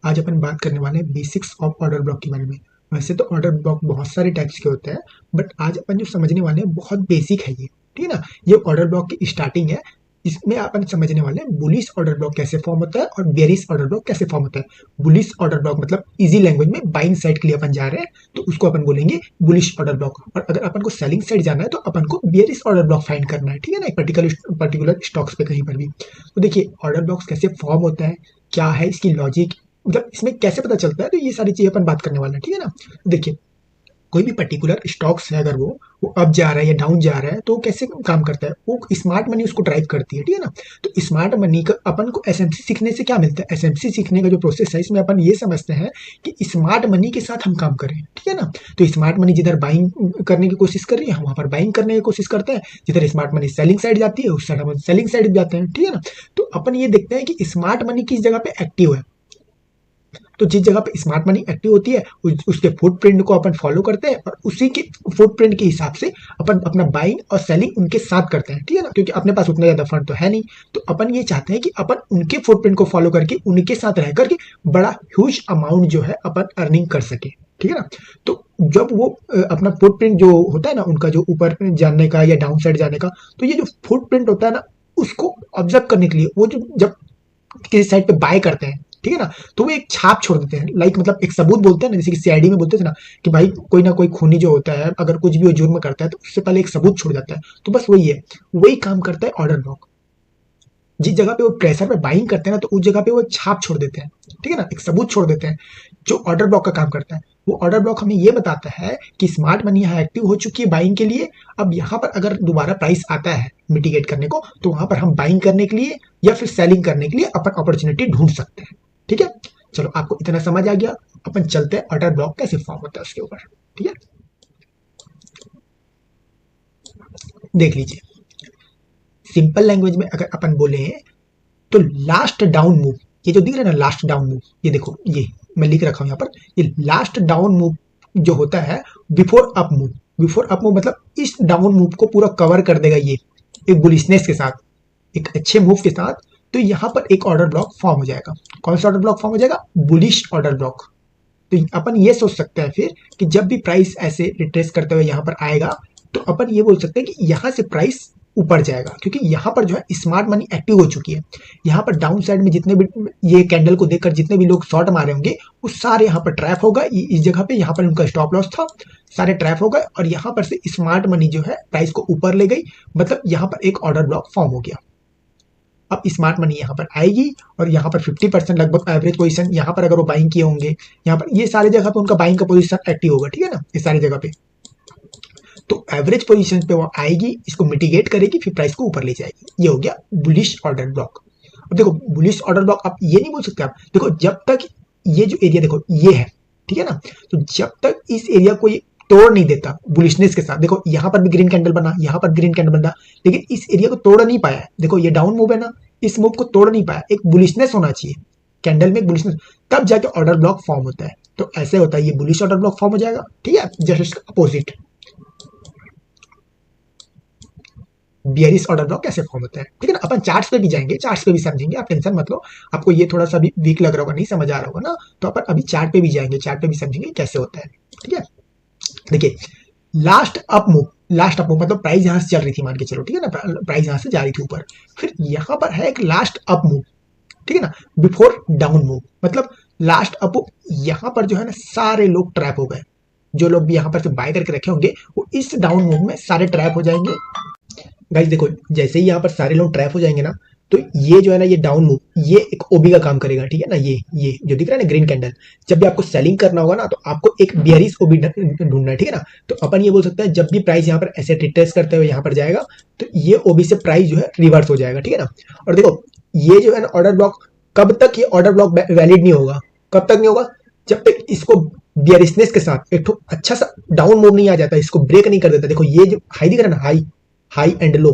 आज अपन बात करने वाले हैं बेसिक्स ऑफ ऑर्डर ब्लॉक के बारे में। वैसे तो ऑर्डर ब्लॉक बहुत सारे टाइप्स के होते हैं, बट आज अपन जो समझने वाले हैं बहुत बेसिक है ये, ठीक है ना। ये ऑर्डर ब्लॉक की स्टार्टिंग है। इसमें अपन समझने वाले हैं बुलिश ऑर्डर ब्लॉक कैसे फॉर्म होता है और बेयरिश ऑर्डर ब्लॉक कैसे फॉर्म होता है। बुलिश ऑर्डर ब्लॉक मतलब इजी लैंग्वेज में बाइंग साइड के लिए अपन जा रहे हैं, तो उसको अपन बोलेंगे बुलिश ऑर्डर ब्लॉक। और अगर अपन को सेलिंग साइड जाना है तो अपन को बेयरिश ऑर्डर ब्लॉक फाइंड करना है, ठीक है ना, एक पर्टिकुलर स्टॉक्स पे कहीं पर भी। तो देखिए ऑर्डर ब्लॉक्स कैसे फॉर्म होता है, क्या है इसकी लॉजिक, मतलब इसमें कैसे पता चलता है, तो ये सारी चीजें अपन बात करने वाले हैं, ठीक है ना। देखिए कोई भी पर्टिकुलर स्टॉक्स है, अगर वो अप जा रहा है या डाउन जा रहा है तो कैसे काम करता है, वो स्मार्ट मनी उसको ड्राइव करती है, ठीक है ना। तो स्मार्ट मनी का अपन को एसएमसी सीखने से क्या मिलता है, एसएमसी सीखने का जो प्रोसेस है इसमें अपन ये समझते हैं कि स्मार्ट मनी के साथ हम काम करें, ठीक है ना। तो स्मार्ट मनी जिधर बाइंग करने की कोशिश कर रही है हम वहां पर बाइंग करने की कोशिश करते हैं, जिधर स्मार्ट मनी सेलिंग साइड जाती है उस साइड हम सेलिंग साइड जाते हैं, ठीक है ना। तो अपन ये देखते हैं कि स्मार्ट मनी किस जगह पे एक्टिव है। तो जिस जगह पे स्मार्ट मनी एक्टिव होती है उसके फुटप्रिंट को अपन फॉलो करते हैं और उसी के फुटप्रिंट के हिसाब से अपन अपना बाइंग और सेलिंग उनके साथ करते हैं, ठीक है ना। क्योंकि अपने पास उतना ज्यादा फंड तो है नहीं, तो अपन ये चाहते हैं कि अपन उनके फुटप्रिंट को फॉलो करके उनके साथ रह करके बड़ा ह्यूज अमाउंट जो है अपन अर्निंग कर सके, ठीक है ना। तो जब वो अपना फुटप्रिंट जो होता है ना उनका, जो ऊपर जाने का या डाउन साइड जाने का, तो ये जो फुटप्रिंट होता है ना उसको ऑब्जर्व करने के लिए वो जो जब किसी साइड पे बाय करते हैं, ठीक है ना, तो वो एक छाप छोड़ देते हैं, लाइक मतलब एक सबूत बोलते हैं ना, जैसे कि सीआईडी में बोलते थे ना कि भाई कोई ना कोई खूनी जो होता है अगर कुछ भी वो जुर्म करता है तो उससे पहले एक सबूत छोड़ जाता है। तो बस वही है, वही काम करता है ऑर्डर ब्लॉक। जिस जगह पे वो प्रेशर पे बाइंग करते हैं ना तो उस जगह पे वो छाप छोड़ देते हैं, ठीक है ना, एक सबूत छोड़ देते हैं जो ऑर्डर ब्लॉक का काम करता है। वो ऑर्डर ब्लॉक हमें ये बताता है कि स्मार्ट मनी यहाँ एक्टिव हो चुकी है बाइंग के लिए। अब यहाँ पर अगर दोबारा प्राइस आता है मिटिगेट करने को तो वहां पर हम बाइंग करने के लिए या फिर सेलिंग करने के लिए अपन अपॉर्चुनिटी ढूंढ सकते हैं, ठीक है। चलो आपको इतना समझ आ गया, अपन चलते हैं ऑर्डर ब्लॉक कैसे फॉर्म होता है उसके ऊपर, ठीक है। देख लीजिए सिंपल लैंग्वेज में अगर अपन बोले तो लास्ट डाउन मूव, ये जो दिख रहा है ना लास्ट डाउन मूव, ये देखो ये मैं लिख रखा हूं यहाँ पर, ये लास्ट डाउन मूव जो होता है before up move. Before up move मतलब इस डाउन मूव को पूरा कवर कर देगा ये एक बुलिशनेस के साथ, एक अच्छे मूव के साथ। तो यहाँ पर एक ऑर्डर ब्लॉक फॉर्म हो जाएगा। कौन सा ऑर्डर ब्लॉक फॉर्म हो जाएगा, बुलिश ऑर्डर ब्लॉक। तो अपन ये सोच सकते हैं फिर कि जब भी प्राइस ऐसे रिट्रेस करते हुए यहाँ पर आएगा तो अपन ये बोल सकते हैं कि यहाँ से प्राइस ऊपर जाएगा, क्योंकि यहाँ पर जो है स्मार्ट मनी एक्टिव हो चुकी है। यहाँ पर डाउन साइड में जितने भी ये कैंडल को देखकर जितने भी लोग शॉर्ट मारे होंगे वो सारे यहाँ पर ट्रैप होगा इस जगह पे, यहाँ पर उनका स्टॉप लॉस था, सारे ट्रैप हो गए और यहाँ पर से स्मार्ट मनी जो है प्राइस को ऊपर ले गई, मतलब यहाँ पर एक ऑर्डर ब्लॉक फॉर्म हो गया। अब स्मार्ट मनी यहाँ पर आएगी और यहाँ पर 50% लगभग एवरेज पोजीशन, यहाँ पर अगर वो बाइंग किए होंगे यहाँ पर ये सारी जगह पे उनका बाइंग का पोजीशन एक्टिव होगा, ठीक है ना, इस सारी जगह पे। तो एवरेज पोजीशन पे वो आएगी, इसको मिटिगेट करेगी, फिर प्राइस को ऊपर ले जाएगी। ये हो गया बुलिश ऑर्डर ब्लॉक। अब देखो बुलिश ऑर्डर ब्लॉक आप ये नहीं बोल सकते, आप देखो जब तक ये जो एरिया देखो ये है, ठीक है ना, तो जब तक इस एरिया को ये तोड़ नहीं देता बुलिशनेस के साथ, देखो यहाँ पर भी ग्रीन कैंडल बना, यहाँ पर ग्रीन कैंडल बना, लेकिन इस एरिया को तोड़ नहीं पाया है। देखो ये डाउन मूव है ना, इस मूव को तोड़ नहीं पाया, एक बुलिशनेस होना चाहिए कैंडल में, एक बुलिशनेस, तब जाके ऑर्डर ब्लॉक फॉर्म होता है। तो ऐसे होता है, ये बुलिश ऑर्डर ब्लॉक फॉर्म हो जाएगा, ठीक है, जस्ट इसका अपोजिट बियरिश ऑर्डर ब्लॉक कैसे फॉर्म होता है, ठीक है ना। अपन चार्ट्स पे भी जाएंगे, चार्ट्स पे भी समझेंगे, आप टेंशन मत लो। आपको ये थोड़ा सा भी वीक लग रहा होगा, नहीं समझ आ रहा होगा ना, तो अपन अभी चार्ट पे भी जाएंगे, चार्ट पे भी समझेंगे कैसे होता है, ठीक है। देखिए last up move, last up move मतलब प्राइस यहां से चल रही थी मान के चलो, ठीक है ना, प्राइस यहां से जा रही थी ऊपर, फिर यहाँ पर है एक लास्ट अप मूव, ठीक है ना, बिफोर डाउन मूव मतलब लास्ट अप मूव। यहाँ पर जो है ना सारे लोग ट्रैप हो गए, जो लोग भी यहाँ पर से बाय करके रखे होंगे वो इस डाउन मूव में सारे ट्रैप हो जाएंगे। गाइस देखो जैसे ही यहाँ पर सारे लोग ट्रैप हो जाएंगे ना, तो ये जो है ना ये डाउन मूव ये एक ओबी का काम करेगा, ठीक है ना। ये जो दिख रहा है ना ग्रीन कैंडल, जब भी आपको सेलिंग करना होगा ना तो आपको एक बियरिश ओबी ढूंढना है, ठीक है ना। तो अपन ये बोल सकते हैं जब भी प्राइस यहाँ पर ऐसे रिट्रेस करते हुए यहाँ पर जाएगा तो ये ओबी से प्राइस जो है रिवर्स हो जाएगा, ठीक है ना। और देखो ये जो है ना ऑर्डर ब्लॉक, कब तक ये ऑर्डर ब्लॉक वैलिड नहीं होगा, कब तक नहीं होगा, जब तक इसको बियरिशनेस के साथ एक अच्छा सा डाउन मूव नहीं आ जाता, इसको ब्रेक नहीं कर देता। देखो ये जो हाई दिख रहा है ना, हाई हाई एंड लो,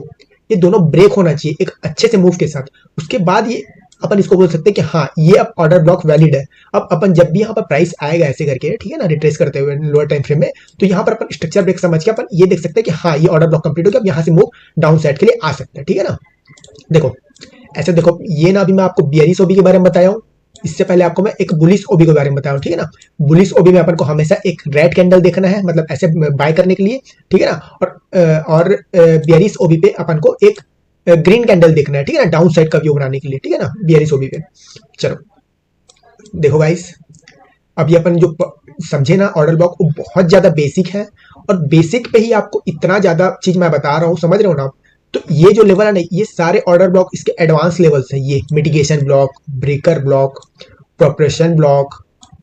ये दोनों ब्रेक होना चाहिए एक अच्छे से मूव के साथ, उसके बाद ये अपन इसको बोल सकते हैं कि हाँ ये अब ऑर्डर ब्लॉक वैलिड है। अब अपन जब भी यहाँ पर प्राइस आएगा ऐसे करके, ठीक है ना, रिट्रेस करते हुए लोअर टाइम फ्रेम में, तो यहाँ पर अपन स्ट्रक्चर ब्रेक समझ के अपन ये देख सकते हैं कि हाँ ये ऑर्डर ब्लॉक कंप्लीट हो गया, अब यहाँ से मूव डाउन साइड के लिए आ सकता है, ठीक है ना। देखो ऐसे देखो ये ना अभी मैं आपको बियरिश ओबी के बारे में बताया हूँ, इससे पहले आपको मैं एक बुलिश ओबी के बारे में बताऊं, ठीक है ना। बुलिश ओबी में अपन को हमेशा एक रेड कैंडल देखना है, मतलब ऐसे बाय करने के लिए, ठीक है ना। और बियरिश ओबी पे अपन को एक ग्रीन कैंडल देखना है, ठीक है ना, डाउन साइड का व्यू बनाने के लिए, ठीक है ना, बियरिश ओबी पे। चलो देखो गाइस, अभी अपन जो समझे ना ऑर्डर ब्लॉक, वो बहुत ज्यादा बेसिक है, और बेसिक पे ही आपको इतना ज्यादा चीज मैं बता रहा हूँ, समझ रहे हो ना आप। तो ये जो लेवल है ना, ये सारे ऑर्डर ब्लॉक इसके एडवांस लेवल्स हैं। ये mitigation block, breaker block, proportion block,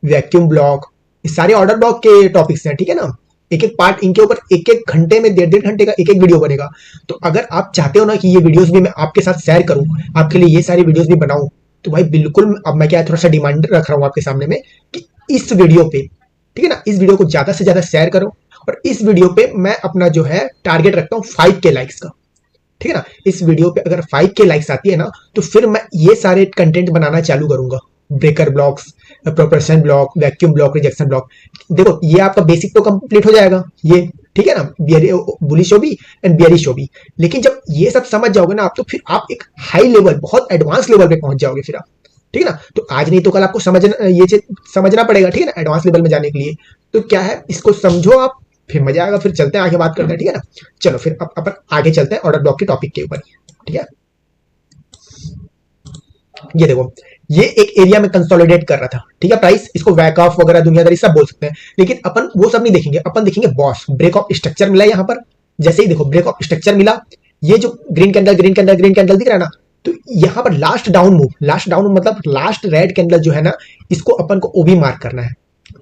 vacuum block, ये सारे ऑर्डर ब्लॉक के टॉपिक्स हैं, ठीक है ना। एक एक पार्ट इनके ऊपर एक एक घंटे में, डेढ़ डेढ़ घंटे का एक एक वीडियो बनेगा। तो अगर आप चाहते हो ना कि ये वीडियोस भी मैं आपके साथ शेयर करूं, आपके लिए ये सारी वीडियोस भी बनाऊं, तो भाई बिल्कुल, अब मैं क्या थोड़ा सा डिमांड रख रहा हूं आपके सामने में कि इस वीडियो पे, ठीक है ना, इस वीडियो को ज्यादा से ज्यादा शेयर करो। और इस वीडियो पे मैं अपना जो है टारगेट रखता हूँ 5K लाइक्स का, ठीक है ना। इस वीडियो पे अगर 5K लाइक्स आती है ना, तो फिर मैं ये सारे कंटेंट बनाना चालू करूंगा। Breaker blocks, proportion block, vacuum block, rejection block. देखो ये आपका बेसिक तो कंप्लीट हो जाएगा ये, ठीक है ना, बुलिश ओबी एंड बियरिश ओबी। लेकिन जब ये सब समझ जाओगे ना आप, तो फिर आप एक हाई लेवल, बहुत एडवांस लेवल पे पहुंच जाओगे फिर आप, ठीक है ना। तो आज नहीं तो कल आपको समझना, ये चीज समझना पड़ेगा, ठीक है ना, एडवांस लेवल में जाने के लिए। तो क्या है, इसको समझो आप, फिर मजा आएगा। फिर चलते हैं आगे, बात करते हैं, ठीक है ना। चलो फिर अब अपन आगे चलते हैं ऑर्डर ब्लॉक के टॉपिक के ऊपर, ठीक है। ये देखो, ये एक एरिया में कंसोलिडेट कर रहा था, ठीक है, प्राइस। इसको बैक ऑफ वगैरह दुनियादारी सब बोल सकते हैं, लेकिन अपन वो सब नहीं देखेंगे। अपन देखेंगे बॉस, ब्रेक ऑफ स्ट्रक्चर मिला यहाँ पर। जैसे ही देखो ब्रेक ऑफ स्ट्रक्चर मिला, ये जो green candle green candle green candle दिख रहा है ना, तो यहाँ पर last down move, last down मतलब लास्ट रेड कैंडल जो है ना, इसको अपन को ओबी मार्क करना है,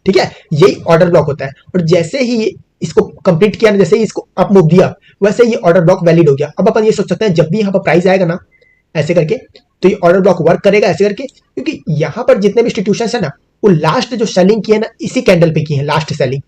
ठीक है। यही ऑर्डर ब्लॉक होता है। और जैसे ही इसको कंप्लीट किया ना, जैसे ही इसको अप मूव दिया, वैसे ये ऑर्डर ब्लॉक वैलिड हो गया। अब अपन ये सोच सकते हैं, जब भी यहाँ पर प्राइस आएगा ना ऐसे करके, तो ये ऑर्डर ब्लॉक वर्क करेगा ऐसे करके, क्योंकि यहाँ पर जितने भी इंस्टीट्यूशन है ना, वो लास्ट जो सेलिंग की है ना, इसी कैंडल पे की है लास्ट सेलिंग।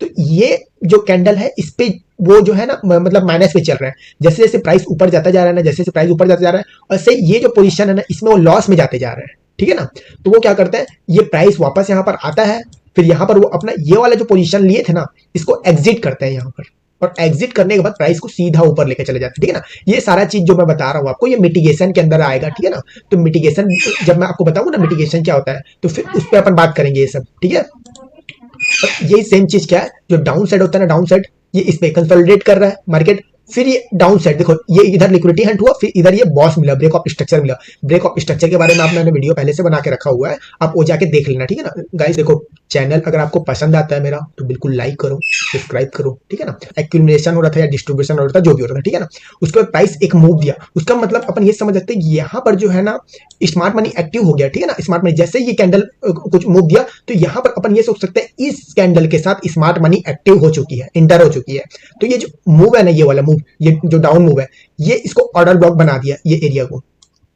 तो ये जो कैंडल है, इस पे वो जो है ना, मतलब माइनस पे चल रहा है। जैसे जैसे प्राइस ऊपर जाता जा रहा है ना, जैसे जैसे प्राइस ऊपर जाता जा रहा है, वैसे ये जो पोजीशन है ना, इसमें वो लॉस में जाते जा रहे हैं, ठीक है ना। तो वो क्या करते हैं, ये प्राइस वापस यहाँ पर आता है, फिर यहाँ पर वो अपना ये वाला जो पोजीशन लिए थे ना, इसको एग्जिट करते हैं यहाँ पर। और एग्जिट करने के बाद प्राइस को सीधा ऊपर लेकर चले जाते हैं, ठीक है ना। ये सारा चीज जो मैं बता रहा हूँ आपको, ये मिटिगेशन के अंदर आएगा, ठीक है ना। तो मिटिगेशन जब मैं आपको बताऊंगा ना मिटिगेशन क्या होता है, तो फिर उस पर अपन बात करेंगे ये सब, ठीक है। और यही सेम चीज क्या है, जो डाउन साइड होता है ना, डाउन साइड, ये इस पे कंसोलिडेट कर रहा है मार्केट। फिर ये डाउन साइड देखो, ये इधर लिक्विडिटी हंट हुआ, फिर इधर ये बॉस मिला, ब्रेक ऑफ स्ट्रक्चर मिला। ब्रेक ऑफ स्ट्रक्चर के बारे में मैंने वीडियो पहले से बना के रखा हुआ है, आप वो जाके देख लेना, ठीक है ना। गाइस देखो, चैनल अगर आपको पसंद आता है मेरा, तो बिल्कुल लाइक करो, सब्सक्राइब करो, ठीक है ना। एक्यूमुलेशन हो रहा था या डिस्ट्रीब्यूशन हो रहा था, जो भी हो रहा था, ठीक है ना। उसके बाद प्राइस एक मूव दिया, उसका मतलब अपन ये समझ सकते हैं कि यहाँ पर जो है ना, स्मार्ट मनी एक्टिव हो गया, ठीक है ना। स्मार्ट मनी जैसे ये कैंडल कुछ मूव दिया, तो यहाँ पर अपन ये सोच सकते हैं इस कैंडल के साथ स्मार्ट मनी एक्टिव हो चुकी है, इंटर हो चुकी है। तो ये जो मूव है ना, ये वाला मूव, ये जो डाउन मूव है, ये इसको ऑर्डर ब्लॉक बना दिया, ये एरिया को,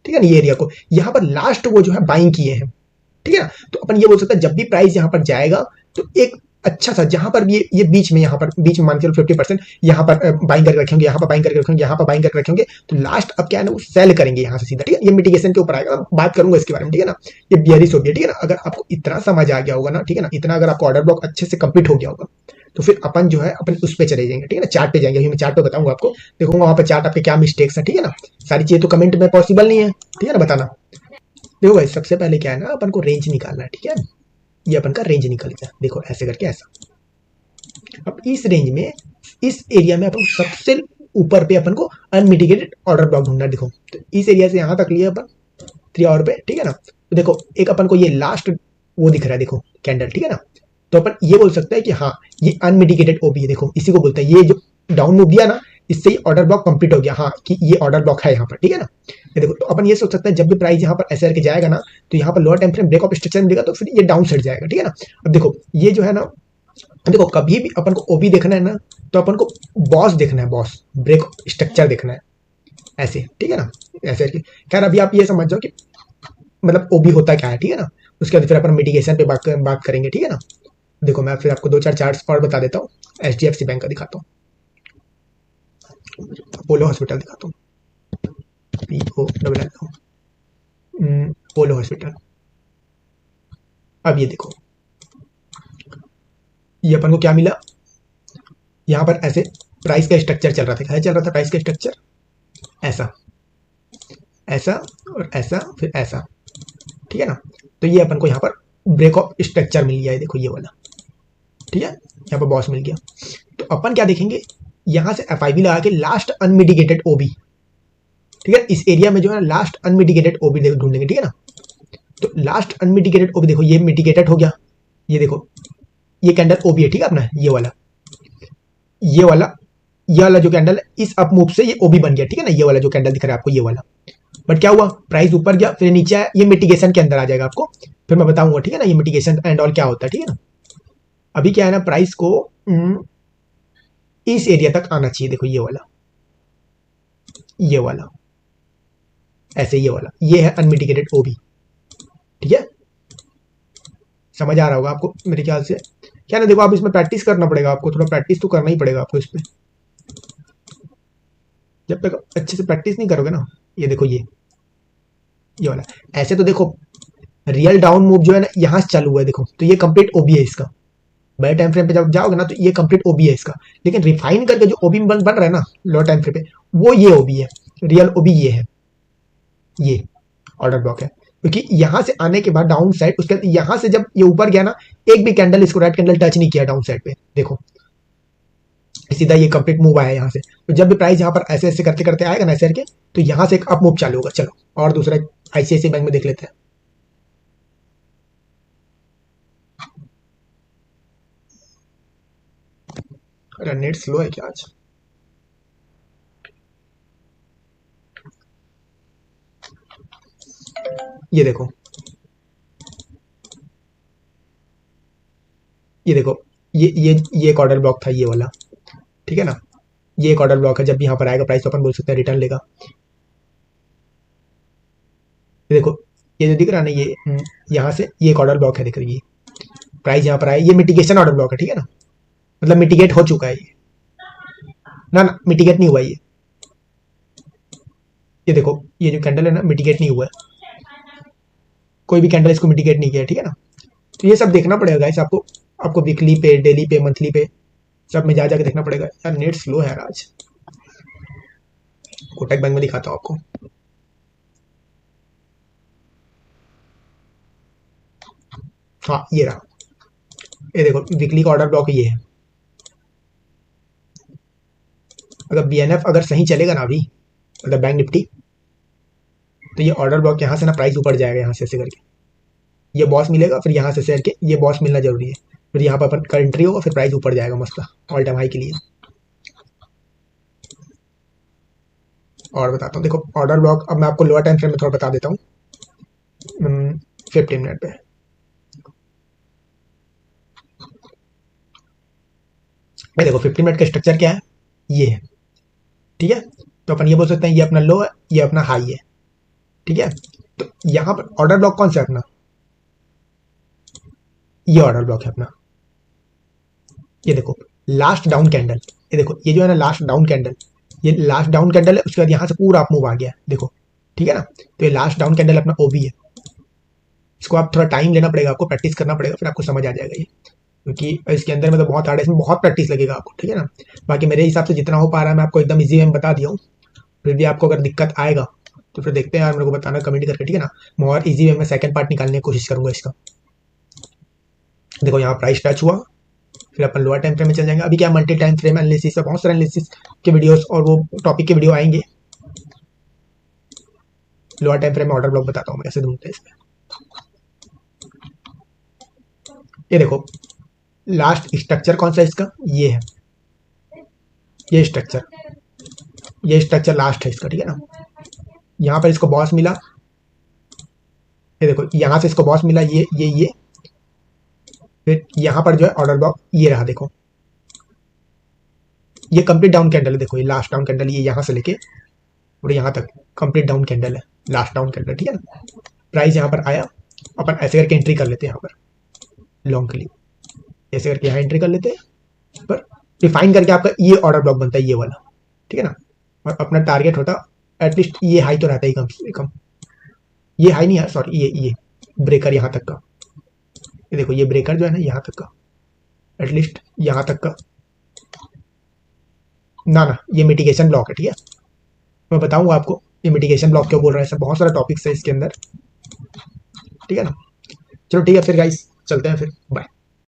ठीक है ना। ये एरिया को यहाँ पर लास्ट वो जो है बाइंग किए हैं, ठीक है ना। तो अपन ये बोल सकते हैं, जब भी प्राइस यहाँ पर जाएगा, तो एक अच्छा सा जहां पर ये बीच में, यहाँ पर बीच में मान के 50% यहाँ पर बाइंग करके रखेंगे, यहाँ पर बाइंग करके रखेंगे, यहाँ पर बाइंग करके रखेंगे। तो लास्ट अब क्या है ना, वो सेल करेंगे यहाँ से सीधा, ठीक है। ये मिटिगेशन के ऊपर आएगा, बात करूंगा इसके बारे में, ठीक है ना। ये बियरिश हो गया, ठीक है ना। अगर आपको इतना समझ आ गया होगा ना, ठीक है ना, इतना अगर आपको ऑर्डर ब्लॉक अच्छे से कंप्लीट हो गया होगा, तो फिर अपन जो है अपन उस पर चले जाएंगे, ठीक है ना। चार्ट पे जाएंगे, अभी मैं चार्ट पे बताऊंगा आपको, देखूंगा वहां पर चार्ट आपके क्या मिस्टेक्स है, ठीक है ना। सारी चीजें तो कमेंट में पॉसिबल नहीं है, ठीक है ना, बताना। देखो भाई, सबसे पहले क्या है ना, अपन को रेंज निकालना है, ठीक है। ये अपन का रेंज निकल गया, देखो ऐसे करके ऐसा। अब इस रेंज में, इस एरिया में अपन सबसे ऊपर पे अपन को अनमिटिगेटेड ऑर्डर ब्लॉक ढूंढना है। देखो तो इस एरिया से यहाँ तक लिया अपन 3 आवर पे, ठीक है ना। तो देखो एक अपन को ये लास्ट वो दिख रहा है, देखो कैंडल, ठीक है ना। तो अपन ये बोल सकते हैं कि हाँ, ये अनमिटिगेटेड ओबी है, देखो इसी को बोलते हैं। ये जो डाउन मूव दिया ना, इससे ही ऑर्डर ब्लॉक कंप्लीट हो गया, हाँ, कि ये ऑर्डर ब्लॉक है यहाँ पर, ठीक है ना। ये देखो, तो अपन ये सोच सकते हैं, जब भी प्राइस यहाँ पर ऐसे करके जाएगा ना, तो यहाँ पर lower time frame break of structure मिलेगा, तो फिर ये डाउन साइड जाएगा, ठीक है ना। अब देखो ये जो है ना, देखो कभी भी अपन को ओबी देखना है ना, तो अपन को बॉस देखना है, बॉस ब्रेक स्ट्रक्चर देखना है ऐसे, ठीक है ना, ऐसे। खैर अभी आप ये समझ जाओ कि मतलब ओबी होता क्या है, ठीक है ना। उसके बाद फिर अपन मिटिगेशन पे बात करेंगे, ठीक है ना। देखो मैं फिर आपको 2-4 चार्ट्स और बता देता हूँ। HDFC बैंक का दिखाता हूँ, अपोलो हॉस्पिटल दिखाता हूँ, POLL, पोलो हॉस्पिटल। अब ये देखो, ये अपन को क्या मिला, यहाँ पर ऐसे प्राइस का स्ट्रक्चर चल रहा था। क्या चल रहा था प्राइस का स्ट्रक्चर? ऐसा, ऐसा और ऐसा, फिर ऐसा, ठीक है ना। तो ये अपन को यहाँ पर ब्रेक ऑफ स्ट्रक्चर मिल गया है, देखो ये वाला, ठीक है, यहाँ पर बॉस मिल गया। तो अपन क्या देखेंगे, यहाँ से FIB लगा के लास्ट अनमिटिगेटेड ओबी, ठीक है, इस एरिया में जो है लास्ट अनमिटिगेटेड ओबी ढूंढेंगे, ठीक है ना। तो लास्ट अनमिटिगेटेड ओबी देखो ये मिटिगेटेड हो गया, ये देखो ये कैंडल ओबी है, ठीक है अपना ये वाला, ये वाला जो कैंडल है इस अप मूव से ये ओबी बन गया, ठीक है ना, ये वाला जो कैंडल दिख रहा है आपको ये वाला। बट क्या हुआ, प्राइस ऊपर गया फिर नीचे आया, ये मिटिगेशन के अंदर आ जाएगा आपको, फिर मैं बताऊंगा, ठीक है ना, ये मिटिगेशन एंड ऑल क्या होता है, ठीक है ना। अभी क्या है ना, प्राइस को इस एरिया तक आना चाहिए, देखो ये वाला ऐसे, ये वाला ये है अनमिटिगेटेड ओबी, ठीक है, समझ आ रहा होगा आपको मेरे ख्याल से। क्या ना देखो आप इसमें प्रैक्टिस करना पड़ेगा आपको, थोड़ा प्रैक्टिस तो करना ही पड़ेगा आपको इस पे, जब तक अच्छे से प्रैक्टिस नहीं करोगे ना। ये देखो ये वाला ऐसे, तो देखो रियल डाउन मूव जो है ना यहाँ से चालू हुआ है, देखो तो ये कंप्लीट ओबी है इसका, बड़े टाइम फ्रेम पे जब जाओगे ना तो ये कंप्लीट ओबी है इसका, लेकिन रिफाइन करके जो ओबी बन रहा है ना लो टाइम फ्रेम पे, वो ये ओबी है, रियल ओबी ये है, ये ऑर्डर ब्लॉक है। क्योंकि यहाँ से आने के बाद डाउन साइड, उसके बाद यहाँ से जब ये ऊपर गया ना, एक भी कैंडल इसको राइट कैंडल टच नहीं किया डाउन साइड पे, देखो सीधा ये कंप्लीट मूव आया यहाँ से। तो जब भी प्राइस यहाँ पर ऐसे ऐसे करते करते आएगा ना ऐसे करके, तो यहाँ से एक अप मूव चालू होगा। चलो और दूसरा ICICI बैंक में देख लेते हैं। अरे नेट स्लो है क्या आज? ये देखो ये एक ऑर्डर ब्लॉक था ये वाला, ठीक है ना, ये एक ऑर्डर ब्लॉक है। जब भी यहाँ पर आएगा प्राइस तो अपन बोल सकते हैं रिटर्न लेगा। ये देखो ये जो दिख रहा है ना, ये यहाँ से ये एक ऑर्डर ब्लॉक है, देखो ये प्राइस यहाँ पर आया, ये मिटिगेशन ऑर्डर ब्लॉक है, ठीक है ना, मतलब मिटिगेट हो चुका है ये, ना मिटिगेट नहीं हुआ ये देखो ये जो कैंडल है ना मिटिगेट नहीं हुआ है, कोई भी कैंडल इसको मिटिगेट नहीं किया, ठीक है ना। तो ये सब देखना पड़ेगा गाइस आपको वीकली पे, डेली पे, मंथली पे, सब में जा जाके देखना पड़ेगा। यार नेट स्लो है आज, कोटक बैंक में दिखाता हूँ आपको। हाँ ये रहा, ये देखो वीकली का ऑर्डर ब्लॉक ये है। अगर BNF अगर सही चलेगा ना अभी, मतलब बैंक निफ्टी, तो ये ऑर्डर ब्लॉक यहाँ से ना प्राइस ऊपर जाएगा, यहाँ से ऐसे करके ये बॉस मिलेगा, फिर यहाँ से करके ये बॉस मिलना जरूरी है, फिर यहाँ पर अपन का एंट्री होगा, फिर प्राइस ऊपर जाएगा मस्त ऑल टाइम हाई के लिए। और बताता हूँ, देखो ऑर्डर ब्लॉक अब मैं आपको लोअर टाइम फ्रेम में थोड़ा बता देता हूँ, 15 मिनट पे। ये देखो 15 मिनट का स्ट्रक्चर क्या है, ये है, ठीक है। तो अपन ये बोल सकते हैं ये अपना लो है, ये अपना हाई है, ठीक है। तो यहाँ पर ऑर्डर ब्लॉक कौन सा है अपना, ये ऑर्डर ब्लॉक है अपना। ये देखो लास्ट डाउन कैंडल, ये देखो ये जो है ना लास्ट डाउन कैंडल, ये लास्ट डाउन कैंडल है, उसके बाद यहाँ से पूरा अप मूव आ गया, देखो ठीक है ना। तो ये लास्ट डाउन कैंडल अपना ओबी है, इसको आप थोड़ा टाइम लेना पड़ेगा, आपको प्रैक्टिस करना पड़ेगा, फिर आपको समझ आ जाएगा ये, क्योंकि इसके अंदर में तो बहुत हार्ड है, इसमें बहुत प्रैक्टिस लगेगा आपको, ठीक है ना। बाकी मेरे हिसाब से जितना हो पा रहा है मैं आपको एकदम इजी वे में बता दिया हूँ, फिर भी आपको अगर दिक्कत आएगा तो फिर देखते हैं यार, मेरे को बताना कमेंट करके, ठीक है ना। मैं और इजी वे में सेकंड पार्ट निकालने की कोशिश करूंगा इसका। देखो यहाँ प्राइस टच हुआ, फिर अपन लोअर टाइम फ्रेम में चल जाएंगे। अभी क्या मल्टी टाइम फ्रेम एनालिसिस है, बहुत सारे एनालिसिस के वीडियोस और वो टॉपिक के वीडियो आएंगे। लोअर टाइम फ्रेम में ऑर्डर ब्लॉक बताता हूँ मैं कैसे ढूंढते हैं इसमें। ये देखो लास्ट स्ट्रक्चर कौन सा है इसका, ये है, ये स्ट्रक्चर लास्ट है इसका, ठीक है ना। यहाँ पर इसको बॉस मिला, ये देखो यहाँ से इसको बॉस मिला, ये फिर यहाँ पर जो है ऑर्डर ब्लॉक ये रहा, देखो ये कंप्लीट डाउन कैंडल है, देखो ये लास्ट डाउन कैंडल, ये यहाँ से लेके पूरे यहाँ तक कंप्लीट डाउन कैंडल है, लास्ट डाउन कैंडल, ठीक है ना। प्राइस यहाँ पर आया, अपन ऐसे करके एंट्री कर लेते हैं यहाँ पर लॉन्ग के लिए, ऐसे करके यहाँ एंट्री कर लेते हैं, पर रिफाइन करके आपका ये ऑर्डर ब्लॉक बनता है ये वाला, ठीक है ना। और अपना टारगेट होता एटलीस्ट ये हाई तो रहता ही कम से कम, ये हाई नहीं है सॉरी, ये ब्रेकर यहाँ तक का, ये देखो ये ब्रेकर जो है ना यहाँ तक का, एटलीस्ट यहाँ तक का, ना ये मिटिगेशन ब्लॉक है, ठीक है। मैं बताऊंगा आपको ये मिटिगेशन ब्लॉक क्यों बोल रहा है, सब बहुत सारा टॉपिक्स है इसके अंदर, ठीक है ना। चलो ठीक है फिर गाइस, चलते हैं फिर, बाय।